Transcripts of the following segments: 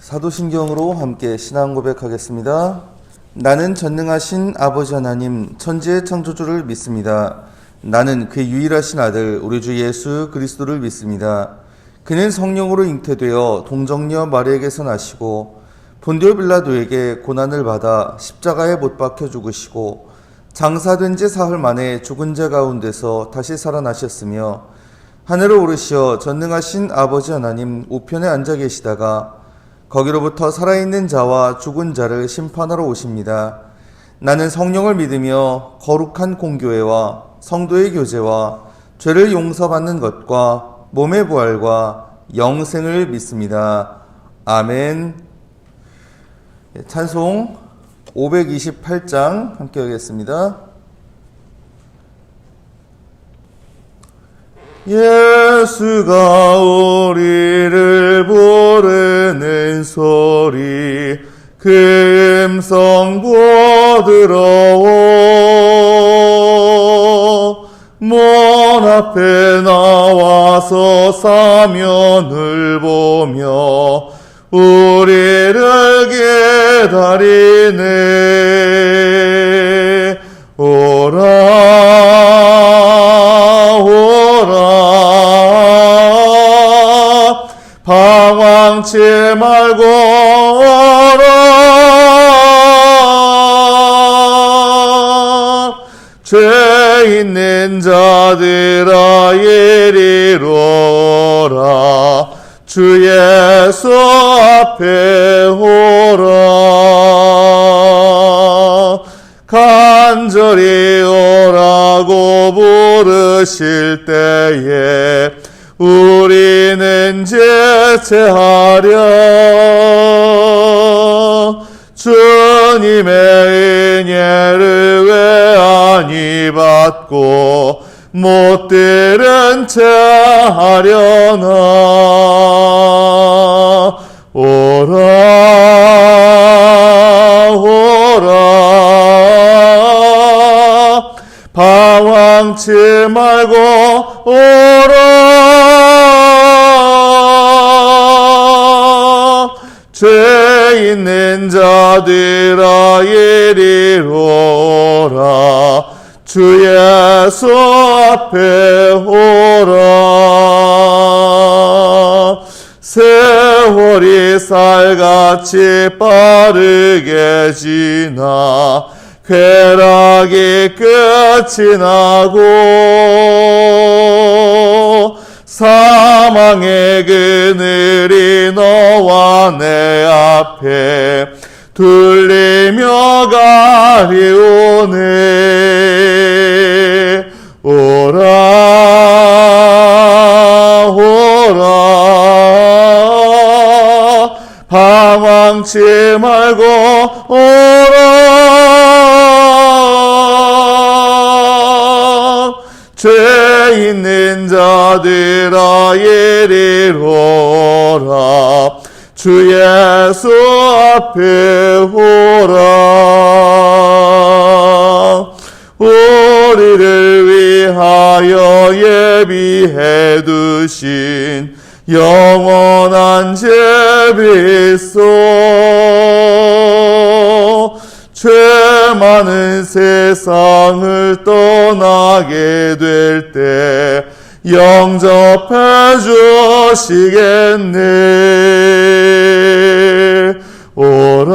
사도신경으로 함께 신앙 고백하겠습니다. 나는 전능하신 아버지 하나님 천지의 창조주를 믿습니다. 나는 그의 유일하신 아들 우리 주 예수 그리스도를 믿습니다. 그는 성령으로 잉태되어 동정녀 마리아에게서 나시고 본디오 빌라도에게 고난을 받아 십자가에 못 박혀 죽으시고 장사된 지 사흘 만에 죽은 자 가운데서 다시 살아나셨으며 하늘을 오르시어 전능하신 아버지 하나님 우편에 앉아 계시다가 거기로부터 살아있는 자와 죽은 자를 심판하러 오십니다. 나는 성령을 믿으며 거룩한 공교회와 성도의 교제와 죄를 용서받는 것과 몸의 부활과 영생을 믿습니다. 아멘. 찬송 528장 함께 하겠습니다. 예수가 우리를 부르는 소리 그 음성 보들어오 문 앞에 나와서 사면을 보며 우리를 기다리네. 오라 오라 방황치 말고 오라 죄 있는 자들아 이리로라 주 예수 앞에 오라 간절히 오라고 부르실 때에 우리는 제체하려 주님의 은혜를 왜 아니 받고 못 들은 채 하려나. 오라 오라 방황치 말고 오라 죄 있는 자들아 이리로라 주 예수 앞에 오라. 세월이 쌀같이 빠르게 지나 쾌락이 끝이 나고 사망의 그늘이 너와 내 앞에 둘리며 가리오네. 오라 오라 방황치 말고 오라 죄 있는 자들아 이리로라 주 예수 앞에 오라. 우리를 위하여 예비해 두신 영원한 제비소 죄 많은 세상을 떠나게 될 때 영접해 주시겠네. 오라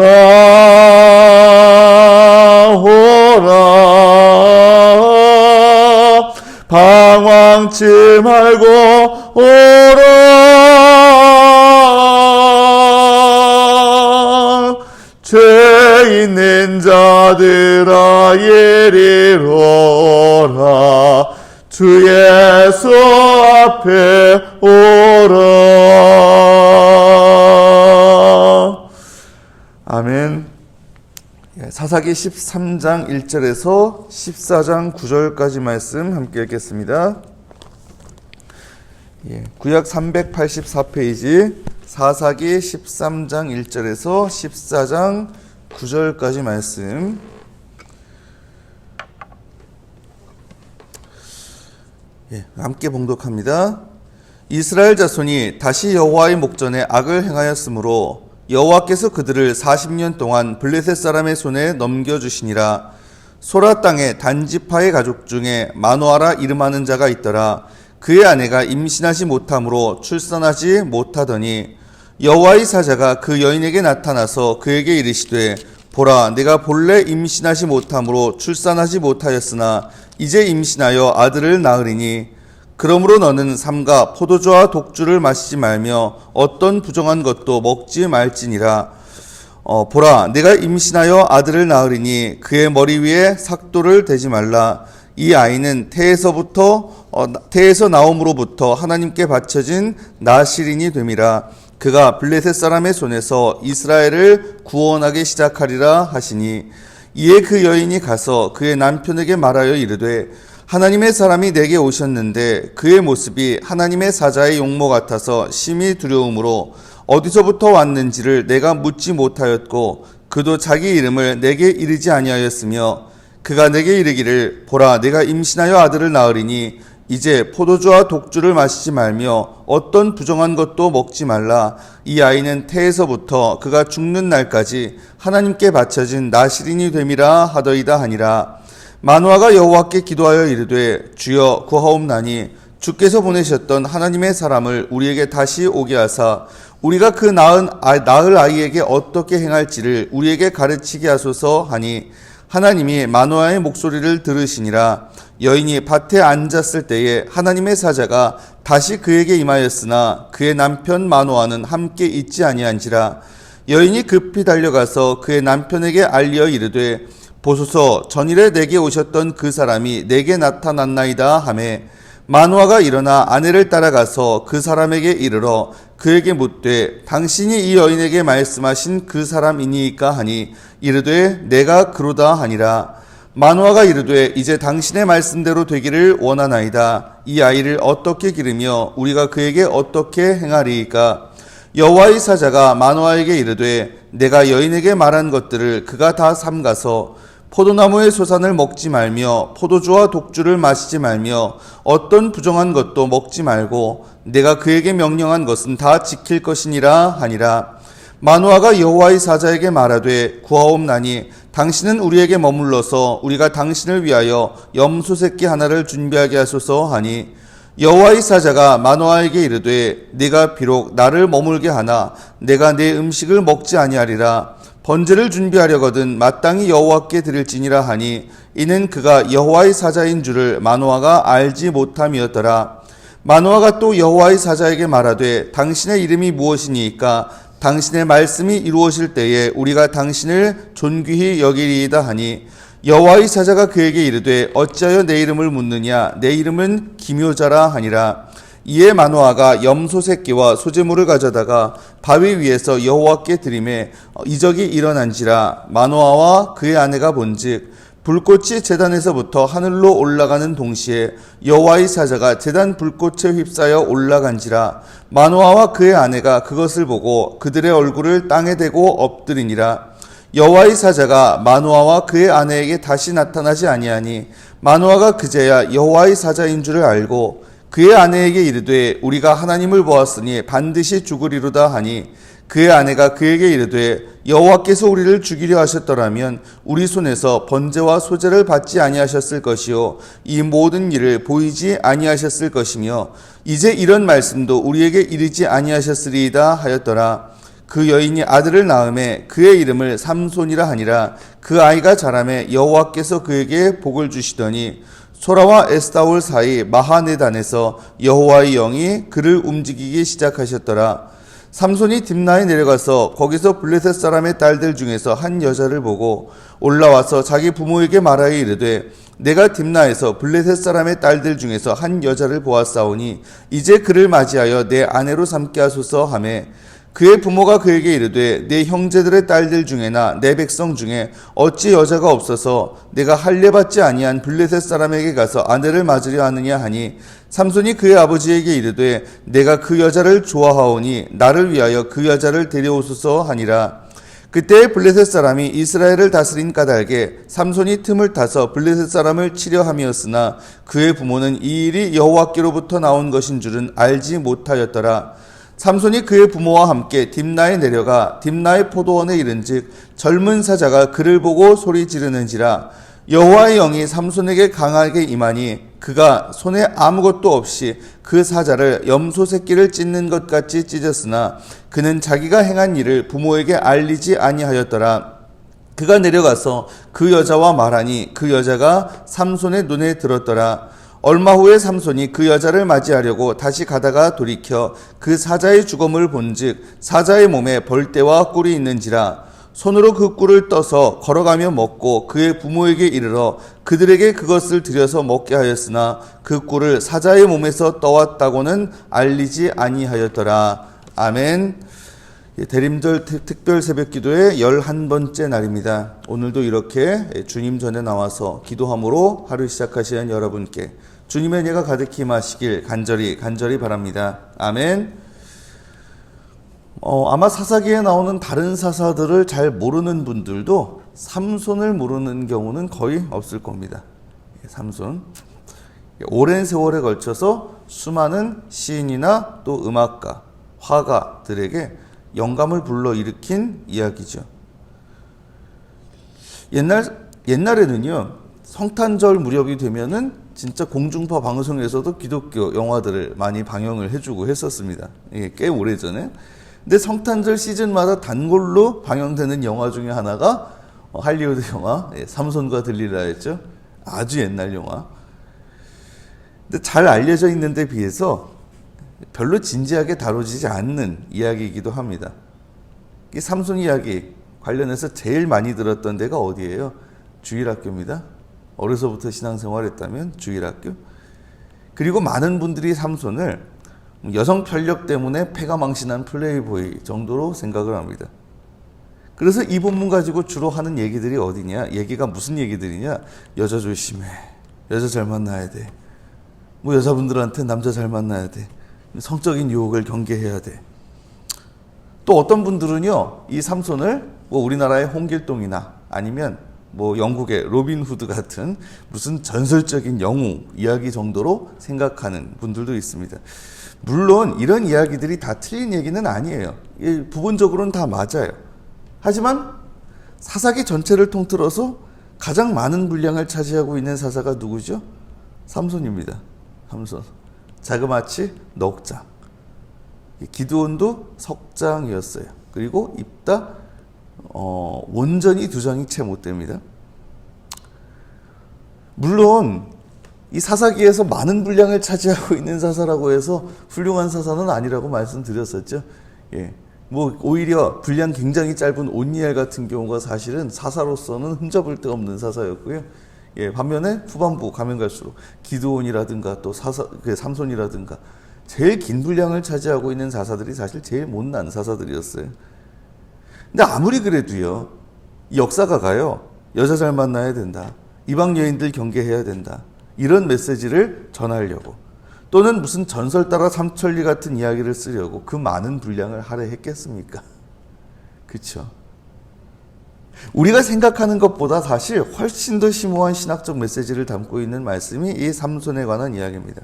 오라 방황치 말고 오라 죄 있는 자들아 이리로라 주 예수 앞에 오라. 아멘. 사사기 13장 1절에서 14장 9절까지 말씀 함께 읽겠습니다. 구약 384페이지 사사기 13장 1절에서 14장 9절까지 말씀. 함께 봉독합니다. 이스라엘 자손이 다시 여호와의 목전에 악을 행하였으므로 여호와께서 그들을 40년 동안 블레셋 사람의 손에 넘겨주시니라. 소라 땅의 단지파의 가족 중에 마노아라 이름하는 자가 있더라. 그의 아내가 임신하지 못함으로 출산하지 못하더니 여호와의 사자가 그 여인에게 나타나서 그에게 이르시되 보라, 내가 본래 임신하지 못함으로 출산하지 못하였으나 이제 임신하여 아들을 낳으리니 그러므로 너는 삼가 포도주와 독주를 마시지 말며 어떤 부정한 것도 먹지 말지니라. 보라, 내가 임신하여 아들을 낳으리니 그의 머리 위에 삭도를 대지 말라. 이 아이는 태에서 나옴으로부터 하나님께 바쳐진 나실인이 됨이라. 그가 블레셋 사람의 손에서 이스라엘을 구원하게 시작하리라 하시니 이에 그 여인이 가서 그의 남편에게 말하여 이르되 하나님의 사람이 내게 오셨는데 그의 모습이 하나님의 사자의 용모 같아서 심히 두려움으로 어디서부터 왔는지를 내가 묻지 못하였고 그도 자기 이름을 내게 이르지 아니하였으며 그가 내게 이르기를 보라, 내가 임신하여 아들을 낳으리니 이제 포도주와 독주를 마시지 말며 어떤 부정한 것도 먹지 말라. 이 아이는 태에서부터 그가 죽는 날까지 하나님께 바쳐진 나실인이 됨이라 하더이다 하니라. 마노아가 여호와께 기도하여 이르되 주여 구하옵나니 주께서 보내셨던 하나님의 사람을 우리에게 다시 오게 하사 우리가 그 낳을 아이에게 어떻게 행할지를 우리에게 가르치게 하소서 하니 하나님이 마노아의 목소리를 들으시니라. 여인이 밭에 앉았을 때에 하나님의 사자가 다시 그에게 임하였으나 그의 남편 마노아는 함께 있지 아니한지라. 여인이 급히 달려가서 그의 남편에게 알려 이르되 보소서, 전일에 내게 오셨던 그 사람이 내게 나타났나이다 하매 마노아가 일어나 아내를 따라가서 그 사람에게 이르러 그에게 묻되 당신이 이 여인에게 말씀하신 그 사람이니이까 하니 이르되 내가 그로다 하니라. 마노아가 이르되 이제 당신의 말씀대로 되기를 원하나이다. 이 아이를 어떻게 기르며 우리가 그에게 어떻게 행하리이까? 여호와의 사자가 마노아에게 이르되 내가 여인에게 말한 것들을 그가 다 삼가서 포도나무의 소산을 먹지 말며 포도주와 독주를 마시지 말며 어떤 부정한 것도 먹지 말고 내가 그에게 명령한 것은 다 지킬 것이니라 하니라. 마노아가 여호와의 사자에게 말하되 구하옵나니 당신은 우리에게 머물러서 우리가 당신을 위하여 염소 새끼 하나를 준비하게 하소서 하니 여호와의 사자가 마노아에게 이르되 네가 비록 나를 머물게 하나 내가 내 음식을 먹지 아니하리라. 번제를 준비하려거든 마땅히 여호와께 드릴지니라 하니 이는 그가 여호와의 사자인 줄을 마노아가 알지 못함이었더라. 마노아가 또 여호와의 사자에게 말하되 당신의 이름이 무엇이니이까? 당신의 말씀이 이루어질 때에 우리가 당신을 존귀히 여기리이다 하니 여호와의 사자가 그에게 이르되 어찌하여 내 이름을 묻느냐? 내 이름은 기묘자라 하니라. 이에 마노아가 염소 새끼와 소재물을 가져다가 바위 위에서 여호와께 드리매 이적이 일어난지라. 마노아와 그의 아내가 본즉 불꽃이 제단에서부터 하늘로 올라가는 동시에 여호와의 사자가 제단 불꽃에 휩싸여 올라간지라. 마노아와 그의 아내가 그것을 보고 그들의 얼굴을 땅에 대고 엎드리니라. 여호와의 사자가 마노아와 그의 아내에게 다시 나타나지 아니하니 마노아가 그제야 여호와의 사자인 줄을 알고 그의 아내에게 이르되 우리가 하나님을 보았으니 반드시 죽으리로다 하니 그의 아내가 그에게 이르되 여호와께서 우리를 죽이려 하셨더라면 우리 손에서 번제와 소제를 받지 아니하셨을 것이요 이 모든 일을 보이지 아니하셨을 것이며 이제 이런 말씀도 우리에게 이르지 아니하셨으리이다 하였더라. 그 여인이 아들을 낳음에 그의 이름을 삼손이라 하니라. 그 아이가 자라매 여호와께서 그에게 복을 주시더니 소라와 에스타올 사이 마하네단에서 여호와의 영이 그를 움직이기 시작하셨더라. 삼손이 딥나에 내려가서 거기서 블레셋 사람의 딸들 중에서 한 여자를 보고 올라와서 자기 부모에게 말하여 이르되 내가 딥나에서 블레셋 사람의 딸들 중에서 한 여자를 보았사오니 이제 그를 맞이하여 내 아내로 삼게 하소서 하매 그의 부모가 그에게 이르되 내 형제들의 딸들 중에나 내 백성 중에 어찌 여자가 없어서 내가 할례받지 아니한 블레셋 사람에게 가서 아내를 맞으려 하느냐 하니 삼손이 그의 아버지에게 이르되 내가 그 여자를 좋아하오니 나를 위하여 그 여자를 데려오소서 하니라. 그때 블레셋 사람이 이스라엘을 다스린 까닭에 삼손이 틈을 타서 블레셋 사람을 치려 함이었으나 그의 부모는 이 일이 여호와께로부터 나온 것인 줄은 알지 못하였더라. 삼손이 그의 부모와 함께 딥나에 내려가 딥나의 포도원에 이른즉 젊은 사자가 그를 보고 소리 지르는지라. 여호와의 영이 삼손에게 강하게 임하니 그가 손에 아무것도 없이 그 사자를 염소 새끼를 찢는 것 같이 찢었으나 그는 자기가 행한 일을 부모에게 알리지 아니하였더라. 그가 내려가서 그 여자와 말하니 그 여자가 삼손의 눈에 들었더라. 얼마 후에 삼손이 그 여자를 맞이하려고 다시 가다가 돌이켜 그 사자의 죽음을 본즉 사자의 몸에 벌떼와 꿀이 있는지라. 손으로 그 꿀을 떠서 걸어가며 먹고 그의 부모에게 이르러 그들에게 그것을 들여서 먹게 하였으나 그 꿀을 사자의 몸에서 떠왔다고는 알리지 아니하였더라. 아멘. 대림절 특별 새벽기도의 11번째 날입니다. 오늘도 이렇게 주님 전에 나와서 기도함으로 하루 시작하시는 여러분께 주님의 은혜가 가득히 임하시길 간절히 바랍니다. 아멘. 아마 사사기에 나오는 다른 사사들을 잘 모르는 분들도 삼손을 모르는 경우는 거의 없을 겁니다. 삼손. 오랜 세월에 걸쳐서 수많은 시인이나 또 음악가, 화가들에게 영감을 불러일으킨 이야기죠. 옛날에는요, 성탄절 무렵이 되면은 진짜 공중파 방송에서도 기독교 영화들을 많이 방영을 해주고 했었습니다. 꽤 오래전에. 근데 성탄절 시즌마다 단골로 방영되는 영화 중에 하나가 할리우드 영화 삼손과 들릴라였죠. 아주 옛날 영화. 근데 잘 알려져 있는 데 비해서 별로 진지하게 다뤄지지 않는 이야기이기도 합니다. 이 삼손 이야기 관련해서 제일 많이 들었던 데가 어디예요? 주일학교입니다. 어려서부터 신앙생활했다면 주일학교. 그리고 많은 분들이 삼손을 여성 편력 때문에 패가 망신한 플레이보이 정도로 생각을 합니다. 그래서 이 본문 가지고 주로 하는 얘기들이 어디냐? 얘기가 무슨 얘기들이냐? 여자 조심해. 여자 잘 만나야 돼. 뭐 여자분들한테 남자 잘 만나야 돼. 성적인 유혹을 경계해야 돼. 또 어떤 분들은요, 이 삼손을 뭐 우리나라의 홍길동이나 아니면 뭐 영국의 로빈 후드 같은 무슨 전설적인 영웅 이야기 정도로 생각하는 분들도 있습니다. 물론 이런 이야기들이 다 틀린 얘기는 아니에요. 부분적으로는 다 맞아요. 하지만 사사기 전체를 통틀어서 가장 많은 분량을 차지하고 있는 사사가 누구죠? 삼손입니다. 삼손. 자그마치 넉 장. 기드온도 석장이었어요. 그리고 입다 원전이 2장이 채 못 됩니다. 물론 이 사사기에서 많은 분량을 차지하고 있는 사사라고 해서 훌륭한 사사는 아니라고 말씀드렸었죠. 뭐 오히려 분량 굉장히 짧은 온니엘 같은 경우가 사실은 사사로서는 흠잡을 데 없는 사사였고요. 반면에 후반부 가면 갈수록 기드온이라든가 또 삼손이라든가 제일 긴 분량을 차지하고 있는 사사들이 사실 제일 못난 사사들이었어요. 근데 아무리 그래도요, 이 역사가가요, 여자 잘 만나야 된다. 이방 여인들 경계해야 된다. 이런 메시지를 전하려고 또는 무슨 전설 따라 삼천리 같은 이야기를 쓰려고 그 많은 분량을 할애했겠습니까? 그렇죠? 우리가 생각하는 것보다 사실 훨씬 더 심오한 신학적 메시지를 담고 있는 말씀이 이 삼손에 관한 이야기입니다.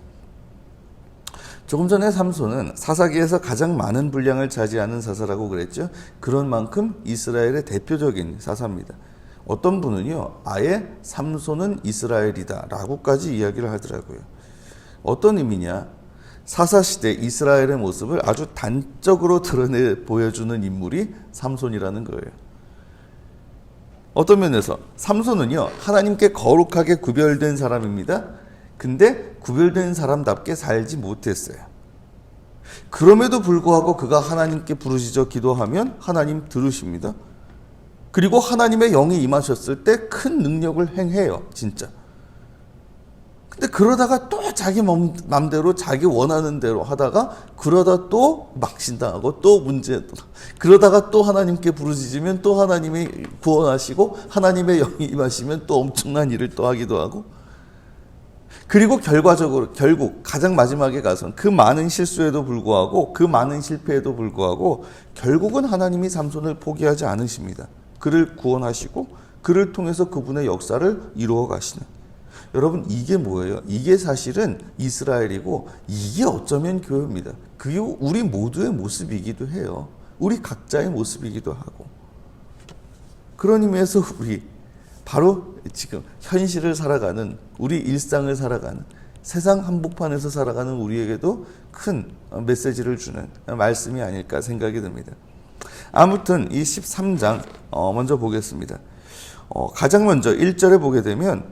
조금 전에 삼손은 사사기에서 가장 많은 분량을 차지하는 사사라고 그랬죠. 그런 만큼 이스라엘의 대표적인 사사입니다. 어떤 분은요, 아예 삼손은 이스라엘이다 라고까지 이야기를 하더라고요. 어떤 의미냐? 사사시대 이스라엘의 모습을 아주 단적으로 드러내 보여주는 인물이 삼손이라는 거예요. 어떤 면에서 삼손은요, 하나님께 거룩하게 구별된 사람입니다. 근데 구별된 사람답게 살지 못했어요. 그럼에도 불구하고 그가 하나님께 부르짖어 기도하면 하나님 들으십니다. 그리고 하나님의 영이 임하셨을 때 큰 능력을 행해요, 진짜. 근데 그러다가 또 자기 맘대로 자기 원하는 대로 하다가 그러다 또 막신당하고 또 문제, 그러다가 또 하나님께 부르짖으면 또 하나님이 구원하시고 하나님의 영이 임하시면 또 엄청난 일을 또 하기도 하고, 그리고 결국 가장 마지막에 가서는 그 많은 실수에도 불구하고 그 많은 실패에도 불구하고 결국은 하나님이 삼손을 포기하지 않으십니다. 그를 구원하시고 그를 통해서 그분의 역사를 이루어 가시는, 여러분 이게 뭐예요? 이게 사실은 이스라엘이고 이게 어쩌면 교회입니다. 그게 우리 모두의 모습이기도 해요. 우리 각자의 모습이기도 하고. 그런 의미에서 우리 바로 지금 현실을 살아가는 우리 일상을 살아가는 세상 한복판에서 살아가는 우리에게도 큰 메시지를 주는 말씀이 아닐까 생각이 듭니다. 아무튼 이 13장 먼저 보겠습니다. 가장 먼저 1절에 보게 되면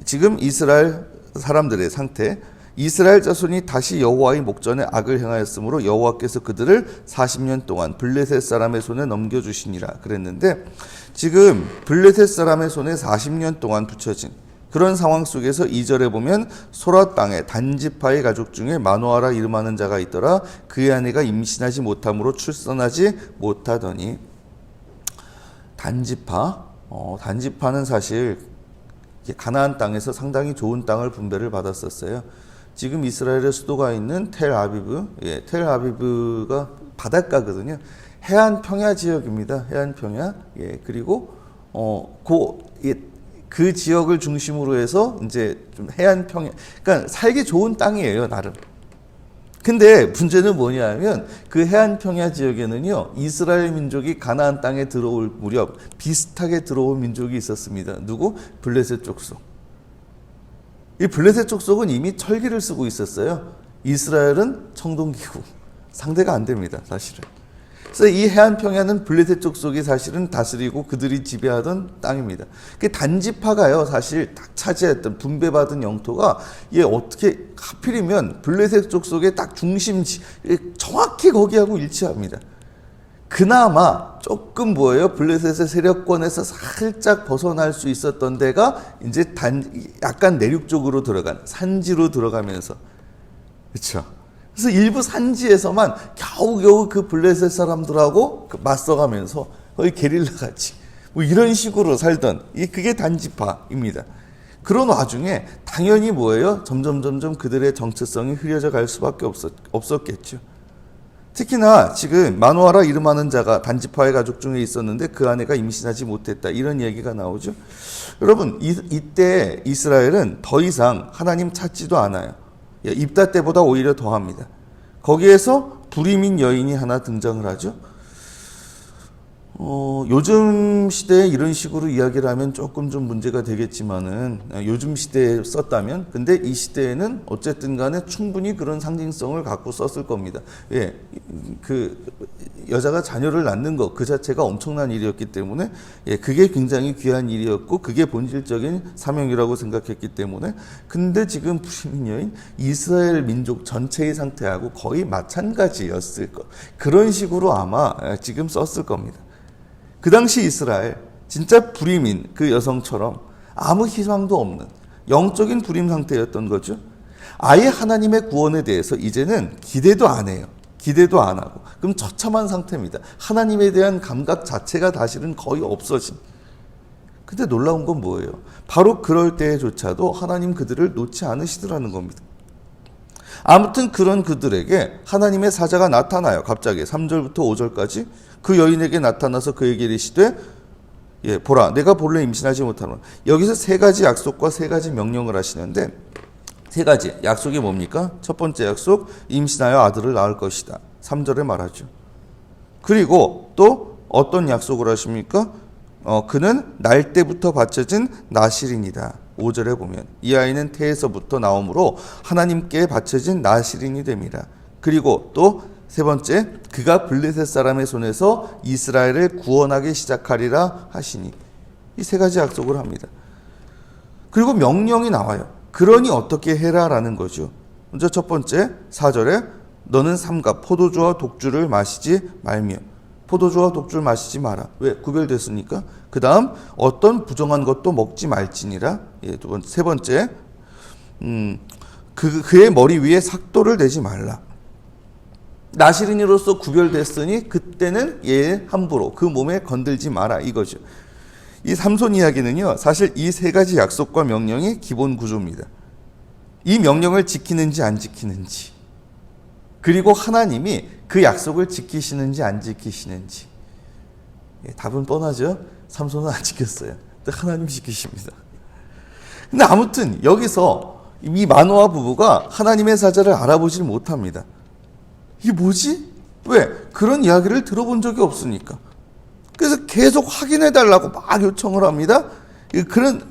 지금 이스라엘 사람들의 상태, 이스라엘 자손이 다시 여호와의 목전에 악을 행하였으므로 여호와께서 그들을 40년 동안 블레셋 사람의 손에 넘겨주시니라 그랬는데, 지금 블레셋 사람의 손에 40년 동안 붙여진 그런 상황 속에서 2절에 보면 소라 땅에 단지파의 가족 중에 마노아라 이름하는 자가 있더라. 그의 아내가 임신하지 못함으로 출산하지 못하더니. 단지파는 사실 가나안 땅에서 상당히 좋은 땅을 분배를 받았었어요. 지금 이스라엘의 수도가 있는 텔아비브가 바닷가거든요. 해안 평야 지역입니다. 해안 평야. 그리고 그 지역을 중심으로 해서 이제 좀 해안 평야, 그러니까 살기 좋은 땅이에요, 나름. 근데 문제는 뭐냐면 그 해안 평야 지역에는요, 이스라엘 민족이 가나안 땅에 들어올 무렵 비슷하게 들어온 민족이 있었습니다. 누구? 블레셋 족속. 이 블레셋 족속은 이미 철기를 쓰고 있었어요. 이스라엘은 청동기구. 상대가 안 됩니다, 사실은. 그래서 이 해안 평야는 블레셋 족속이 사실은 다스리고 그들이 지배하던 땅입니다. 그 단지파가요, 사실 딱 차지했던 분배받은 영토가 이게 어떻게 하필이면 블레셋 족속의 딱 중심지, 정확히 거기하고 일치합니다. 그나마 조금 블레셋의 세력권에서 살짝 벗어날 수 있었던 데가 이제 약간 내륙 쪽으로 들어간 산지로 들어가면서, 그렇죠. 그래서 일부 산지에서만 겨우겨우 그 블레셋 사람들하고 맞서가면서 거의 게릴라 같이 이런 식으로 살던 그게 단지파입니다. 그런 와중에 당연히 점점 그들의 정체성이 흐려져 갈 수밖에 없었겠죠. 특히나 지금 마노아라 이름하는 자가 단지파의 가족 중에 있었는데 그 아내가 임신하지 못했다, 이런 얘기가 나오죠. 여러분 이때 이스라엘은 더 이상 하나님 찾지도 않아요. 입다 때보다 오히려 더합니다. 거기에서 불임인 여인이 하나 등장을 하죠. 요즘 시대에 이런 식으로 이야기를 하면 조금 좀 문제가 되겠지만은, 요즘 시대에 썼다면, 근데 이 시대에는 어쨌든 간에 충분히 그런 상징성을 갖고 썼을 겁니다. 그 여자가 자녀를 낳는 것 그 자체가 엄청난 일이었기 때문에, 그게 굉장히 귀한 일이었고 그게 본질적인 사명이라고 생각했기 때문에. 근데 지금 불임인 여인, 이스라엘 민족 전체의 상태하고 거의 마찬가지였을 것, 그런 식으로 아마 지금 썼을 겁니다. 그 당시 이스라엘, 진짜 불임인 그 여성처럼 아무 희망도 없는 영적인 불임 상태였던 거죠. 아예 하나님의 구원에 대해서 이제는 기대도 안 해요. 기대도 안 하고. 그럼 처참한 상태입니다. 하나님에 대한 감각 자체가 사실은 거의 없어진. 근데 놀라운 건 뭐예요? 바로 그럴 때조차도 하나님 그들을 놓지 않으시더라는 겁니다. 아무튼 그런 그들에게 하나님의 사자가 나타나요. 갑자기 3절부터 5절까지 그 여인에게 나타나서 그에게 이르시되, 보라, 내가 본래 임신하지 못하노라. 여기서 세 가지 약속과 세 가지 명령을 하시는데, 세 가지 약속이 뭡니까? 첫 번째 약속, 임신하여 아들을 낳을 것이다. 3절에 말하죠. 그리고 또 어떤 약속을 하십니까? 그는 날 때부터 바쳐진 나실인이다. 5절에 보면 이 아이는 태에서부터 나옴으로 하나님께 바쳐진 나실인이 됩니다. 그리고 또 세 번째, 그가 블레셋 사람의 손에서 이스라엘을 구원하기 시작하리라 하시니. 이 세 가지 약속을 합니다. 그리고 명령이 나와요. 그러니 어떻게 해라라는 거죠. 먼저 첫 번째 4절에 너는 삼가 포도주와 독주를 마시지 말며. 포도주와 독주를 마시지 마라. 왜? 구별됐으니까. 그 다음 어떤 부정한 것도 먹지 말지니라. 세 번째, 그의 머리 위에 삭도를 대지 말라. 나실인으로서 구별됐으니 그때는 얘 함부로 그 몸에 건들지 마라, 이거죠. 이 삼손 이야기는요, 사실 이 세 가지 약속과 명령이 기본 구조입니다. 이 명령을 지키는지 안 지키는지, 그리고 하나님이 그 약속을 지키시는지 안 지키시는지. 답은 뻔하죠. 삼손은 안 지켰어요. 근데 하나님 지키십니다. 근데 아무튼 여기서 이 마노아 부부가 하나님의 사자를 알아보질 못합니다. 이게 뭐지? 왜? 그런 이야기를 들어본 적이 없으니까. 그래서 계속 확인해달라고 막 요청을 합니다. 그런,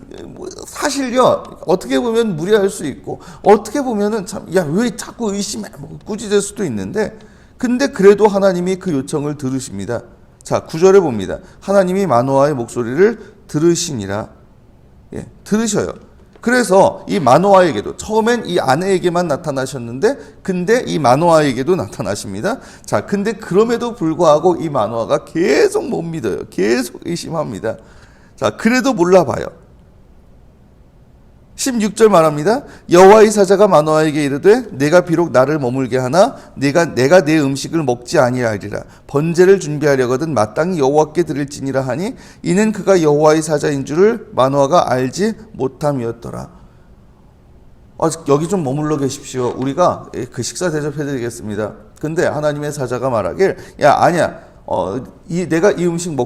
사실요, 어떻게 보면 무리할 수 있고, 어떻게 보면은 참, 야, 왜 자꾸 의심해? 꾸짖을 수도 있는데, 근데 그래도 하나님이 그 요청을 들으십니다. 자, 9절에 봅니다. 하나님이 마노아의 목소리를 들으시니라. 예, 들으셔요. 그래서 이 마노아에게도 처음엔 이 아내에게만 나타나셨는데 근데 이 마노아에게도 나타나십니다. 자, 근데 그럼에도 불구하고 이 마노아가 계속 못 믿어요. 계속 의심합니다. 자, 그래도 몰라봐요. 16절 말합니다. 여호와의 사자가 마노아에게 이르되 내가 비록 나를 머물게 하나 내가 내 음식을 먹지 아니하리라. 번제를 준비하려거든 마땅히 여호와께 드릴지니라 하니 이는 그가 여호와의 사자인 줄을 마노아가 알지 못함이었더라. 여기 좀 머물러 계십시오. 우리가 그 식사 대접해드리겠습니다. 근데 하나님의 사자가 말하길 야 아니야. 내가 이 음식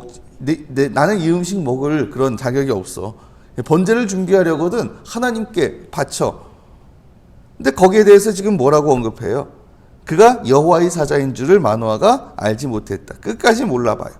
나는 이 음식 먹을 그런 자격이 없어. 번제를 준비하려거든 하나님께 바쳐. 근데 거기에 대해서 지금 뭐라고 언급해요? 그가 여호와의 사자인 줄을 마노아가 알지 못했다. 끝까지 몰라봐요.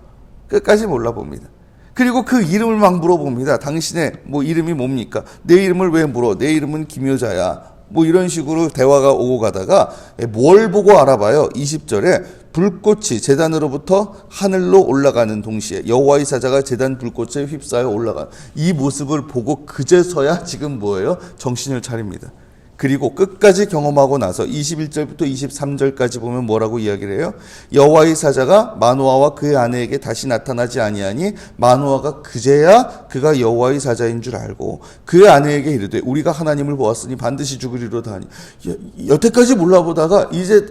끝까지 몰라봅니다. 그리고 그 이름을 막 물어봅니다. 당신의 이름이 뭡니까? 내 이름을 왜 물어? 내 이름은 기묘자야. 이런 식으로 대화가 오고 가다가 뭘 보고 알아봐요? 20절에 불꽃이 제단으로부터 하늘로 올라가는 동시에 여호와의 사자가 제단 불꽃에 휩싸여 올라가는 이 모습을 보고 그제서야 지금 뭐예요? 정신을 차립니다. 그리고 끝까지 경험하고 나서 21절부터 23절까지 보면 뭐라고 이야기를 해요? 여호와의 사자가 마노아와 그의 아내에게 다시 나타나지 아니하니 마노아가 그제야 그가 여호와의 사자인 줄 알고 그의 아내에게 이르되 우리가 하나님을 보았으니 반드시 죽으리로다 하니 여태까지 몰라보다가 이제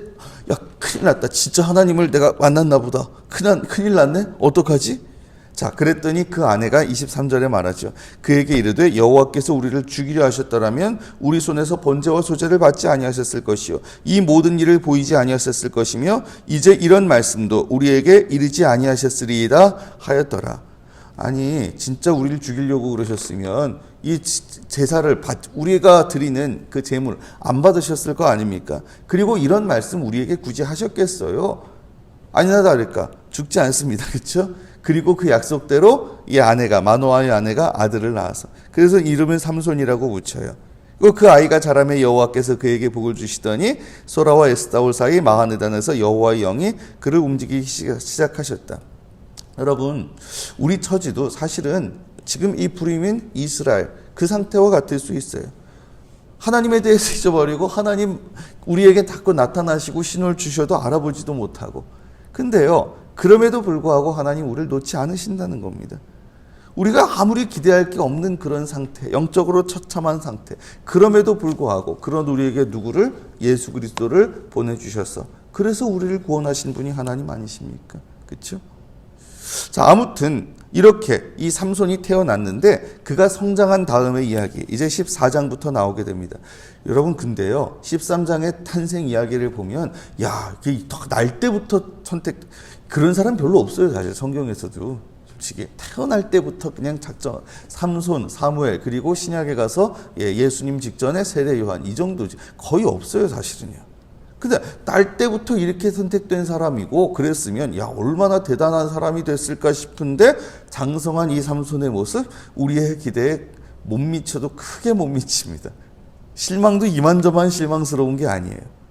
야 큰일 났다. 진짜 하나님을 내가 만났나 보다. 큰일 났네. 어떡하지? 자, 그랬더니 그 아내가 23절에 말하죠. 그에게 이르되 여호와께서 우리를 죽이려 하셨더라면 우리 손에서 번제와 소제를 받지 아니하셨을 것이요 이 모든 일을 보이지 아니하셨을 것이며 이제 이런 말씀도 우리에게 이르지 아니하셨으리이다 하였더라. 아니 진짜 우리를 죽이려고 그러셨으면 이 제사를 우리가 드리는 그 제물 안 받으셨을 거 아닙니까? 그리고 이런 말씀 우리에게 굳이 하셨겠어요? 아니나 다를까 죽지 않습니다. 그렇죠? 그리고 그 약속대로 이 아내가 마노아의 아내가 아들을 낳아서 그래서 이름을 삼손이라고 붙여요. 그리고 그 아이가 자라매 여호와께서 그에게 복을 주시더니 소라와 에스다올 사이 마하네단에서 여호와의 영이 그를 움직이기 시작하셨다. 여러분 우리 처지도 사실은 지금 이 불임인 이스라엘 그 상태와 같을 수 있어요. 하나님에 대해서 잊어버리고 하나님 우리에게 자꾸 나타나시고 신호를 주셔도 알아보지도 못하고 근데요 그럼에도 불구하고 하나님 우리를 놓지 않으신다는 겁니다. 우리가 아무리 기대할 게 없는 그런 상태, 영적으로 처참한 상태, 그럼에도 불구하고 그런 우리에게 누구를? 예수 그리스도를 보내주셔서 그래서 우리를 구원하신 분이 하나님 아니십니까? 그렇죠? 자, 아무튼 이렇게 이 삼손이 태어났는데 그가 성장한 다음의 이야기 이제 14장부터 나오게 됩니다. 여러분 근데요 13장의 탄생 이야기를 보면 야 날 때부터 그런 사람 별로 없어요. 사실 성경에서도 솔직히 태어날 때부터 그냥 작정 삼손, 사무엘 그리고 신약에 가서 예수님 직전에 세례 요한 이 정도지 거의 없어요 사실은요. 근데 날 때부터 이렇게 선택된 사람이고 그랬으면 야 얼마나 대단한 사람이 됐을까 싶은데 장성한 이 삼손의 모습 우리의 기대에 못 미쳐도 크게 못 미칩니다. 실망도 이만저만 실망스러운 게 아니에요.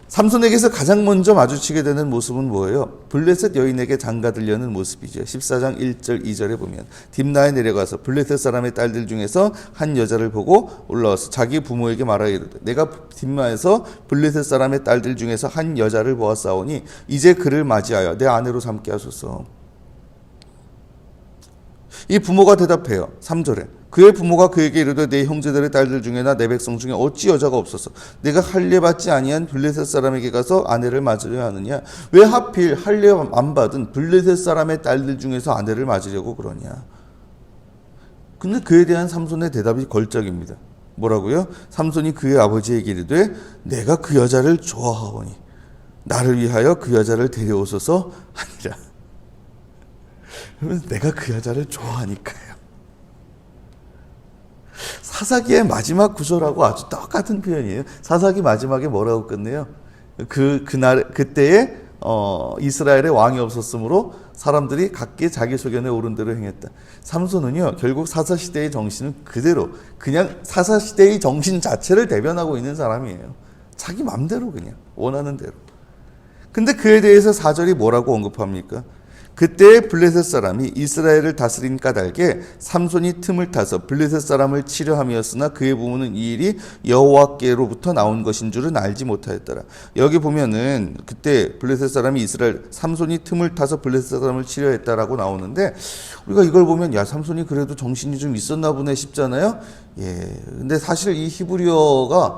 삼손에게서 가장 먼저 마주치게 되는 모습은 뭐예요? 블레셋 여인에게 장가들려는 모습이죠. 14장 1절 2절에 보면 딥나에 내려가서 블레셋 사람의 딸들 중에서 한 여자를 보고 올라와서 자기 부모에게 말하기를 내가 딥나에서 블레셋 사람의 딸들 중에서 한 여자를 보았사오니 이제 그를 맞이하여 내 아내로 삼게 하소서. 이 부모가 대답해요. 3절에 그의 부모가 그에게 이르되 내 형제들의 딸들 중에나 내 백성 중에 어찌 여자가 없어서 내가 할례 받지 아니한 블레셋 사람에게 가서 아내를 맞으려 하느냐. 왜 하필 할례 안 받은 블레셋 사람의 딸들 중에서 아내를 맞으려고 그러냐. 근데 그에 대한 삼손의 대답이 걸작입니다. 뭐라고요? 삼손이 그의 아버지에게 이르되 내가 그 여자를 좋아하오니 나를 위하여 그 여자를 데려오소서 하니라. 그러면 내가 그 여자를 좋아하니까요. 사사기의 마지막 구절하고 아주 똑같은 표현이에요. 사사기 마지막에 뭐라고 끝내요? 그때에 이스라엘의 왕이 없었으므로 사람들이 각기 자기 소견에 오른 대로 행했다. 삼손은요, 결국 사사시대의 정신은 그대로 그냥 사사시대의 정신 자체를 대변하고 있는 사람이에요. 자기 맘대로 그냥 원하는 대로. 근데 그에 대해서 4절이 뭐라고 언급합니까? 그때 블레셋 사람이 이스라엘을 다스린 까닭에 삼손이 틈을 타서 블레셋 사람을 치려 함이었으나 그의 부모는 이 일이 여호와께로부터 나온 것인 줄은 알지 못하였더라. 여기 보면은 그때 블레셋 사람이 삼손이 틈을 타서 블레셋 사람을 치려 했다라고 나오는데, 우리가 이걸 보면 야, 삼손이 그래도 정신이 좀 있었나 보네 싶잖아요. 예. 근데 사실 이 히브리어가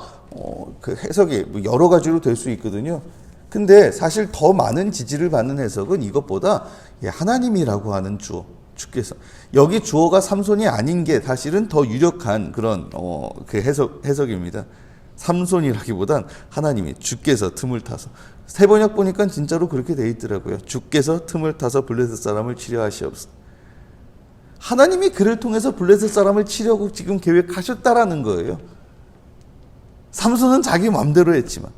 그 해석이 여러 가지로 될 수 있거든요. 근데 사실 더 많은 지지를 받는 해석은 이것보다 하나님이라고 하는 주께서, 여기 주어가 삼손이 아닌 게 사실은 더 유력한 그런 그 해석입니다. 삼손이라기보단 하나님이, 주께서 틈을 타서. 세번역 보니까 진짜로 그렇게 돼 있더라고요. 주께서 틈을 타서 블레셋 사람을 치려 하시옵소서. 하나님이 그를 통해서 블레셋 사람을 치려고 지금 계획하셨다라는 거예요. 삼손은 자기 마음대로 했지만,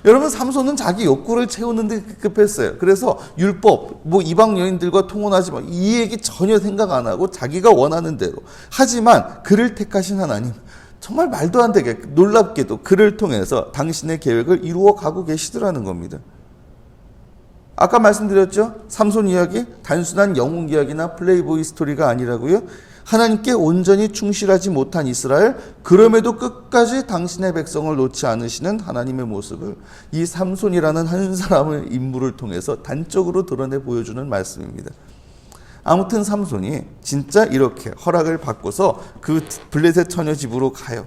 여러분, 삼손은 자기 욕구를 채우는 데 급했어요. 그래서 율법, 이방 여인들과 통혼하지 마, 이 얘기 전혀 생각 안 하고 자기가 원하는 대로. 하지만 그를 택하신 하나님, 정말 말도 안 되게 놀랍게도 그를 통해서 당신의 계획을 이루어 가고 계시더라는 겁니다. 아까 말씀드렸죠? 삼손 이야기, 단순한 영웅 이야기나 플레이보이 스토리가 아니라고요. 하나님께 온전히 충실하지 못한 이스라엘, 그럼에도 끝까지 당신의 백성을 놓지 않으시는 하나님의 모습을 이 삼손이라는 한 사람의 인물을 통해서 단적으로 드러내 보여주는 말씀입니다. 아무튼 삼손이 진짜 이렇게 허락을 받고서 그 블레셋 처녀 집으로 가요.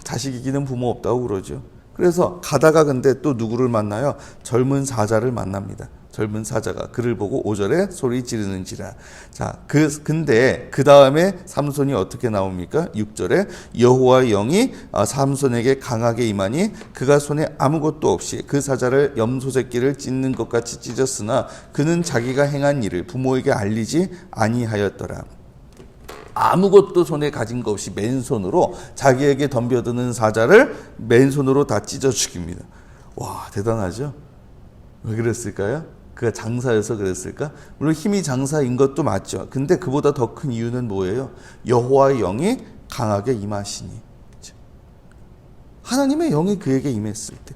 자식 이기는 부모 없다고 그러죠. 그래서 가다가 근데 또 누구를 만나요? 젊은 사자를 만납니다. 젊은 사자가 그를 보고 5절에 소리 지르는지라. 자, 근데 그 다음에 삼손이 어떻게 나옵니까? 6절에 여호와의 영이 삼손에게 강하게 임하니 그가 손에 아무것도 없이 그 사자를 염소 새끼를 찢는 것 같이 찢었으나 그는 자기가 행한 일을 부모에게 알리지 아니하였더라. 아무것도 손에 가진 것 없이 맨손으로 자기에게 덤벼드는 사자를 맨손으로 다 찢어 죽입니다. 와, 대단하죠? 왜 그랬을까요? 그가 장사여서 그랬을까? 물론 힘이 장사인 것도 맞죠. 근데 그보다 더 큰 이유는 뭐예요? 여호와의 영이 강하게 임하시니. 하나님의 영이 그에게 임했을 때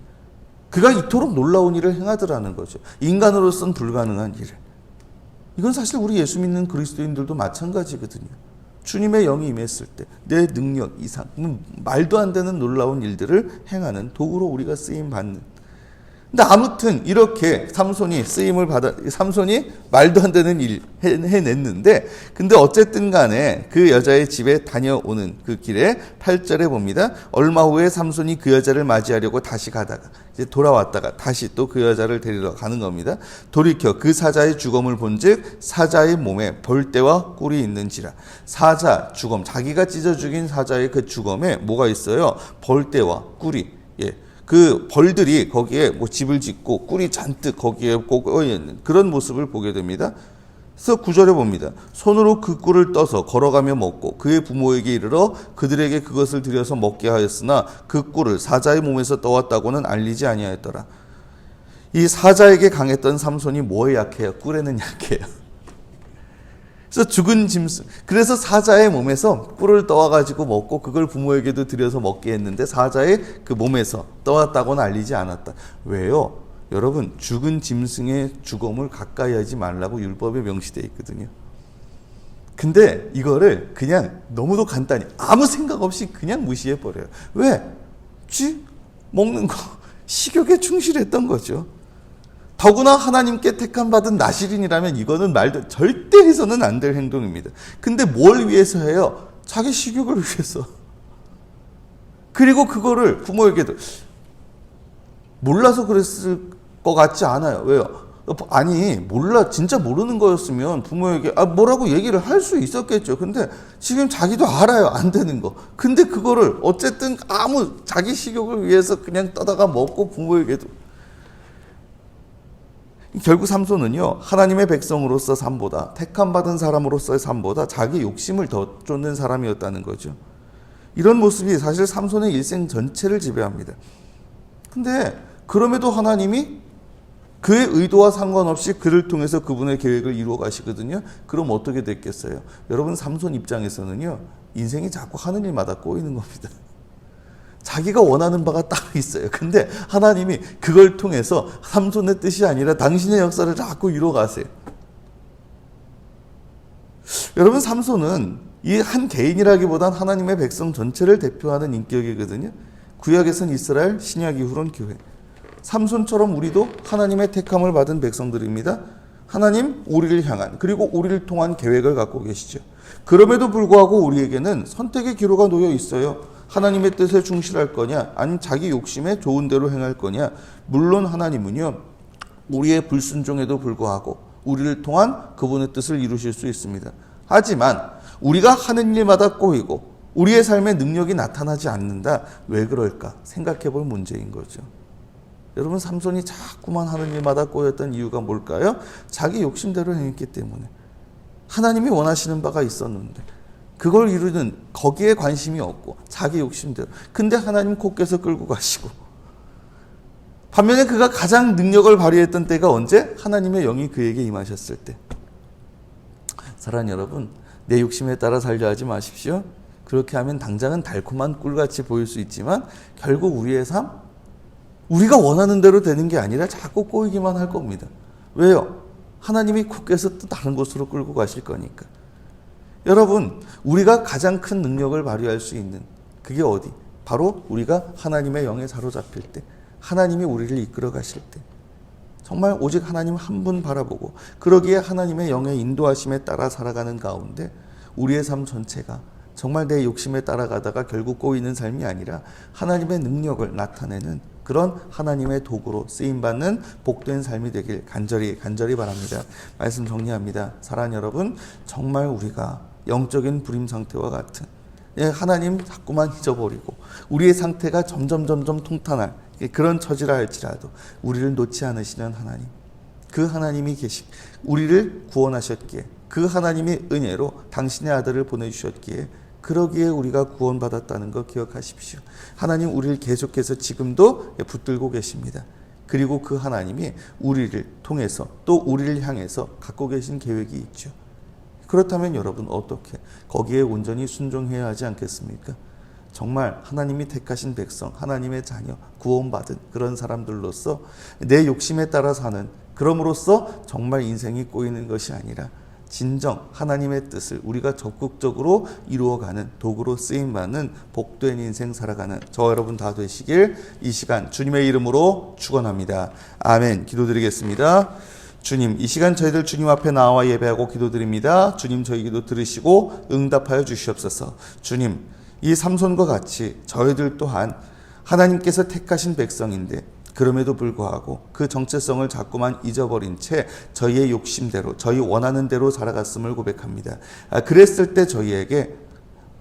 그가 이토록 놀라운 일을 행하더라는 거죠. 인간으로서는 불가능한 일을. 이건 사실 우리 예수 믿는 그리스도인들도 마찬가지거든요. 주님의 영이 임했을 때 내 능력 이상, 말도 안 되는 놀라운 일들을 행하는 도구로 우리가 쓰임받는. 근데 아무튼 이렇게 삼손이 말도 안 되는 일 해냈는데, 근데 어쨌든 간에 그 여자의 집에 다녀오는 그 길에 8절에 봅니다. 얼마 후에 삼손이 그 여자를 맞이하려고 다시 가다가 이제 돌아왔다가 다시 또 그 여자를 데리러 가는 겁니다. 돌이켜 그 사자의 주검을 본즉 사자의 몸에 벌떼와 꿀이 있는지라. 사자 주검, 자기가 찢어 죽인 사자의 그 주검에 뭐가 있어요? 벌떼와 꿀이. 그 벌들이 거기에 집을 짓고 꿀이 잔뜩 거기에 꼬여 있는 그런 모습을 보게 됩니다. 그래서 9절에 봅니다. 손으로 그 꿀을 떠서 걸어가며 먹고 그의 부모에게 이르러 그들에게 그것을 들여서 먹게 하였으나 그 꿀을 사자의 몸에서 떠왔다고는 알리지 아니하였더라. 이 사자에게 강했던 삼손이 뭐에 약해요? 꿀에는 약해요. 그래서 죽은 짐승, 그래서 사자의 몸에서 꿀을 떠와가지고 먹고 그걸 부모에게도 들여서 먹게 했는데 사자의 그 몸에서 떠왔다고는 알리지 않았다. 왜요? 여러분, 죽은 짐승의 주검을 가까이 하지 말라고 율법에 명시되어 있거든요. 근데 이거를 그냥 너무도 간단히 아무 생각 없이 그냥 무시해버려요. 왜? 먹는 거 식욕에 충실했던 거죠. 더구나 하나님께 택함받은 나실인이라면 이거는 말도 절대 해서는 안 될 행동입니다. 근데 뭘 위해서 해요? 자기 식욕을 위해서. 그리고 그거를 부모에게도 몰라서 그랬을 것 같지 않아요. 왜요? 아니, 진짜 모르는 거였으면 부모에게 뭐라고 얘기를 할 수 있었겠죠. 근데 지금 자기도 알아요, 안 되는 거. 근데 그거를 어쨌든 자기 식욕을 위해서 그냥 떠다가 먹고 부모에게도. 결국 삼손은요, 하나님의 백성으로서 삶보다, 택함받은 사람으로서의 삶보다 자기 욕심을 더 쫓는 사람이었다는 거죠. 이런 모습이 사실 삼손의 일생 전체를 지배합니다. 근데 그럼에도 하나님이 그의 의도와 상관없이 그를 통해서 그분의 계획을 이루어 가시거든요. 그럼 어떻게 됐겠어요? 여러분, 삼손 입장에서는요, 인생이 자꾸 하는 일마다 꼬이는 겁니다. 자기가 원하는 바가 따로 있어요. 근데 하나님이 그걸 통해서 삼손의 뜻이 아니라 당신의 역사를 자꾸 이루어 가세요. 여러분, 삼손은 이 한 개인이라기보단 하나님의 백성 전체를 대표하는 인격이거든요. 구약에선 이스라엘, 신약 이후론 교회. 삼손처럼 우리도 하나님의 택함을 받은 백성들입니다. 하나님 우리를 향한, 그리고 우리를 통한 계획을 갖고 계시죠. 그럼에도 불구하고 우리에게는 선택의 기로가 놓여 있어요. 하나님의 뜻에 충실할 거냐, 아니면 자기 욕심에 좋은 대로 행할 거냐. 물론 하나님은요, 우리의 불순종에도 불구하고 우리를 통한 그분의 뜻을 이루실 수 있습니다. 하지만 우리가 하는 일마다 꼬이고 우리의 삶에 능력이 나타나지 않는다. 왜 그럴까? 생각해 볼 문제인 거죠. 여러분, 삼손이 자꾸만 하는 일마다 꼬였던 이유가 뭘까요? 자기 욕심대로 행했기 때문에. 하나님이 원하시는 바가 있었는데 그걸 이루는, 거기에 관심이 없고 자기 욕심대로. 근데 하나님 코께서 끌고 가시고. 반면에 그가 가장 능력을 발휘했던 때가 언제? 하나님의 영이 그에게 임하셨을 때. 사랑하는 여러분, 내 욕심에 따라 살려 하지 마십시오. 그렇게 하면 당장은 달콤한 꿀같이 보일 수 있지만 결국 우리의 삶, 우리가 원하는 대로 되는 게 아니라 자꾸 꼬이기만 할 겁니다. 왜요? 하나님이 코께서 또 다른 곳으로 끌고 가실 거니까. 여러분, 우리가 가장 큰 능력을 발휘할 수 있는 그게 어디? 바로 우리가 하나님의 영에 사로잡힐 때, 하나님이 우리를 이끌어 가실 때, 정말 오직 하나님 한 분 바라보고 그러기에 하나님의 영의 인도하심에 따라 살아가는 가운데 우리의 삶 전체가 정말 내 욕심에 따라가다가 결국 꼬이는 삶이 아니라 하나님의 능력을 나타내는 그런 하나님의 도구로 쓰임받는 복된 삶이 되길 간절히 바랍니다. 말씀 정리합니다. 사랑하는 여러분, 정말 우리가 영적인 불임 상태와 같은, 하나님 자꾸만 잊어버리고 우리의 상태가 점점 통탄할 그런 처지라 할지라도 우리를 놓지 않으시는 하나님, 그 하나님이 우리를 구원하셨기에, 그 하나님의 은혜로 당신의 아들을 보내주셨기에, 그러기에 우리가 구원받았다는 거 기억하십시오. 하나님 우리를 계속해서 지금도 붙들고 계십니다. 그리고 그 하나님이 우리를 통해서 또 우리를 향해서 갖고 계신 계획이 있죠. 그렇다면 여러분 어떻게 거기에 온전히 순종해야 하지 않겠습니까? 정말 하나님이 택하신 백성, 하나님의 자녀, 구원받은 그런 사람들로서 내 욕심에 따라 사는, 그럼으로써 정말 인생이 꼬이는 것이 아니라 진정 하나님의 뜻을 우리가 적극적으로 이루어가는 도구로 쓰임받는 복된 인생 살아가는 저 여러분 다 되시길 이 시간 주님의 이름으로 축원합니다. 아멘. 기도드리겠습니다. 주님, 이 시간 저희들 주님 앞에 나와 예배하고 기도드립니다. 주님, 저희 기도 들으시고 응답하여 주시옵소서. 주님, 이 삼손과 같이 저희들 또한 하나님께서 택하신 백성인데 그럼에도 불구하고 그 정체성을 자꾸만 잊어버린 채 저희의 욕심대로, 저희 원하는 대로 살아갔음을 고백합니다. 그랬을 때 저희에게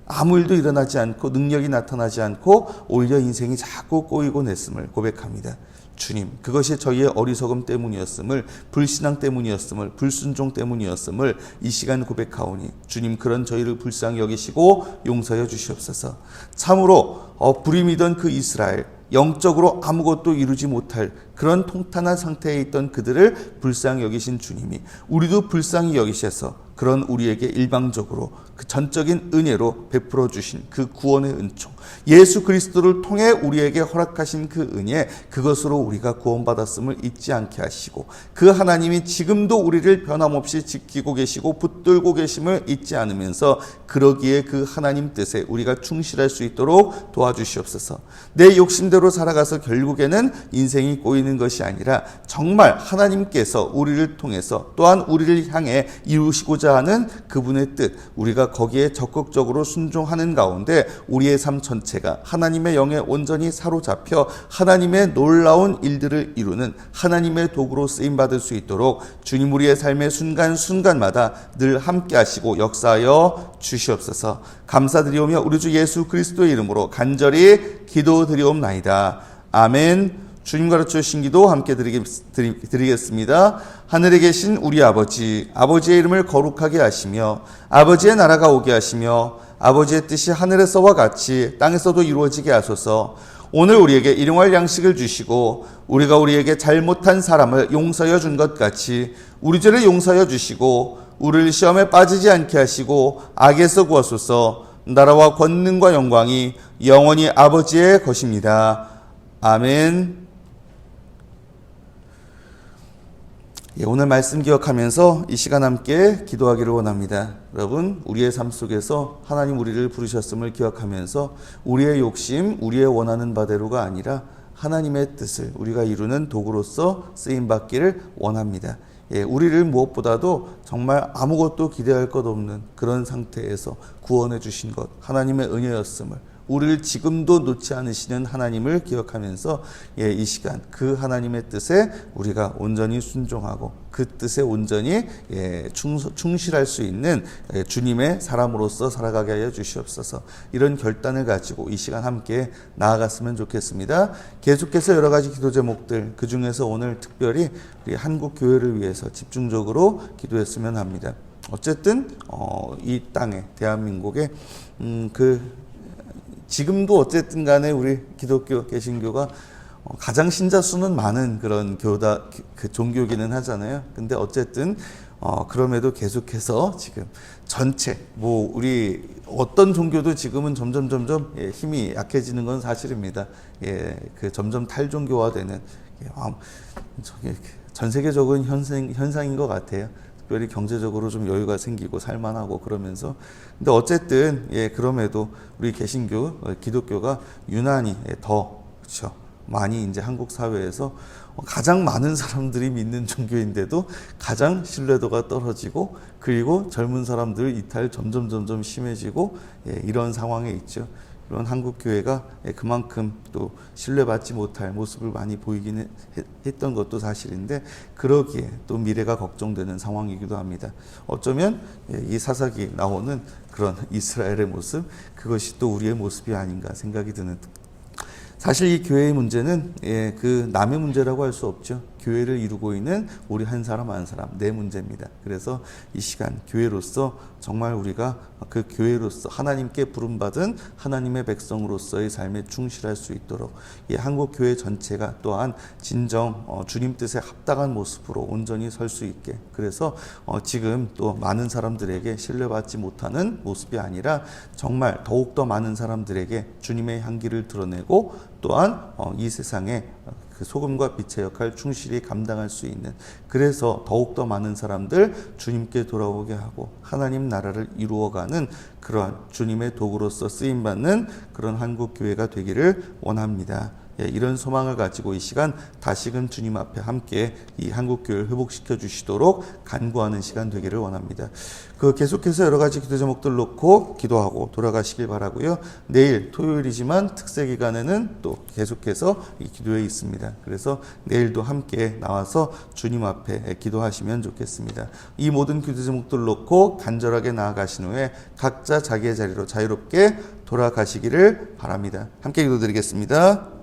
아무 일도 일어나지 않고 능력이 나타나지 않고 오히려 인생이 자꾸 꼬이고 냈음을 고백합니다. 주님, 그것이 저희의 어리석음 때문이었음을, 불신앙 때문이었음을, 불순종 때문이었음을 이 시간 고백하오니 주님, 그런 저희를 불쌍히 여기시고 용서해 주시옵소서. 참으로 불임이던 그 이스라엘, 영적으로 아무것도 이루지 못할 그런 통탄한 상태에 있던 그들을 불쌍히 여기신 주님이 우리도 불쌍히 여기셔서 그런 우리에게 일방적으로 그 전적인 은혜로 베풀어 주신 그 구원의 은총, 예수 그리스도를 통해 우리에게 허락하신 그 은혜, 그것으로 우리가 구원받았음을 잊지 않게 하시고 그 하나님이 지금도 우리를 변함없이 지키고 계시고 붙들고 계심을 잊지 않으면서 그러기에 그 하나님 뜻에 우리가 충실할 수 있도록 도와주시옵소서. 내 욕심대로 살아가서 결국에는 인생이 꼬이는 것이 아니라 정말 하나님께서 우리를 통해서 또한 우리를 향해 이루시고자 하는 그분의 뜻, 우리가 거기에 적극적으로 순종하는 가운데 우리의 삶 전체가 하나님의 영에 온전히 사로잡혀 하나님의 놀라운 일들을 이루는 하나님의 도구로 쓰임받을 수 있도록 주님 우리의 삶의 순간순간마다 늘 함께 하시고 역사하여 주시옵소서. 감사드리오며 우리 주 예수 그리스도의 이름으로 간절히 기도드리옵나이다. 아멘. 주님 가르쳐 주신 기도 함께 드리겠습니다. 하늘에 계신 우리 아버지, 아버지의 이름을 거룩하게 하시며 아버지의 나라가 오게 하시며 아버지의 뜻이 하늘에서와 같이 땅에서도 이루어지게 하소서. 오늘 우리에게 일용할 양식을 주시고 우리가 우리에게 잘못한 사람을 용서하여 준 것 같이 우리 죄를 용서하여 주시고 우리를 시험에 빠지지 않게 하시고 악에서 구하소서. 나라와 권능과 영광이 영원히 아버지의 것입니다. 아멘. 오늘 말씀 기억하면서 이 시간 함께 기도하기를 원합니다. 여러분, 우리의 삶 속에서 하나님 우리를 부르셨음을 기억하면서 우리의 욕심, 우리의 원하는 바대로가 아니라 하나님의 뜻을 우리가 이루는 도구로서 쓰임받기를 원합니다. 우리를 무엇보다도 정말 아무것도 기대할 것 없는 그런 상태에서 구원해 주신 것, 하나님의 은혜였음을, 우리를 지금도 놓지 않으시는 하나님을 기억하면서 이 시간 그 하나님의 뜻에 우리가 온전히 순종하고 그 뜻에 온전히 충실할 수 있는 주님의 사람으로서 살아가게 하여 주시옵소서. 이런 결단을 가지고 이 시간 함께 나아갔으면 좋겠습니다. 계속해서 여러 가지 기도 제목들, 그 중에서 오늘 특별히 우리 한국 교회를 위해서 집중적으로 기도했으면 합니다. 어쨌든 이 땅에, 대한민국에 지금도 어쨌든 간에 우리 기독교 개신교가 가장 신자 수는 많은 그런 그 종교기는 하잖아요. 근데 어쨌든 그럼에도 계속해서 지금 전체 우리 어떤 종교도 지금은 점점 힘이 약해지는 건 사실입니다. 그 점점 탈종교화되는 전 세계적인 현상인 것 같아요. 특별히 경제적으로 좀 여유가 생기고 살만하고 그러면서. 근데 어쨌든 그럼에도 우리 개신교 기독교가 유난히 더 그렇죠. 많이 이제 한국 사회에서 가장 많은 사람들이 믿는 종교인데도 가장 신뢰도가 떨어지고, 그리고 젊은 사람들 이탈 점점 심해지고 이런 상황에 있죠. 이런 한국 교회가 그만큼 또 신뢰받지 못할 모습을 많이 보이긴 했던 것도 사실인데, 그러기에 또 미래가 걱정되는 상황이기도 합니다. 어쩌면 이 사사기 나오는 그런 이스라엘의 모습, 그것이 또 우리의 모습이 아닌가 생각이 드는. 사실 이 교회의 문제는 그 남의 문제라고 할 수 없죠. 교회를 이루고 있는 우리 한 사람 한 사람, 내 문제입니다. 그래서 이 시간 교회로서 정말 우리가 그 교회로서 하나님께 부름받은 하나님의 백성으로서의 삶에 충실할 수 있도록 이 한국 교회 전체가 또한 진정 주님 뜻에 합당한 모습으로 온전히 설 수 있게, 그래서 지금 또 많은 사람들에게 신뢰받지 못하는 모습이 아니라 정말 더욱더 많은 사람들에게 주님의 향기를 드러내고, 또한 이 세상에 그 소금과 빛의 역할 충실히 감당할 수 있는, 그래서 더욱더 많은 사람들 주님께 돌아오게 하고 하나님 나라를 이루어가는 그러한 주님의 도구로서 쓰임받는 그런 한국 교회가 되기를 원합니다. 이런 소망을 가지고 이 시간 다시금 주님 앞에 함께 이 한국 교회를 회복시켜 주시도록 간구하는 시간 되기를 원합니다. 계속해서 여러 가지 기도 제목들 놓고 기도하고 돌아가시길 바라고요. 내일 토요일이지만 특세 기간에는 또 계속해서 이 기도회 있습니다. 그래서 내일도 함께 나와서 주님 앞에 기도하시면 좋겠습니다. 이 모든 기도 제목들 놓고 간절하게 나아가신 후에 각자 자기의 자리로 자유롭게 돌아가시기를 바랍니다. 함께 기도드리겠습니다.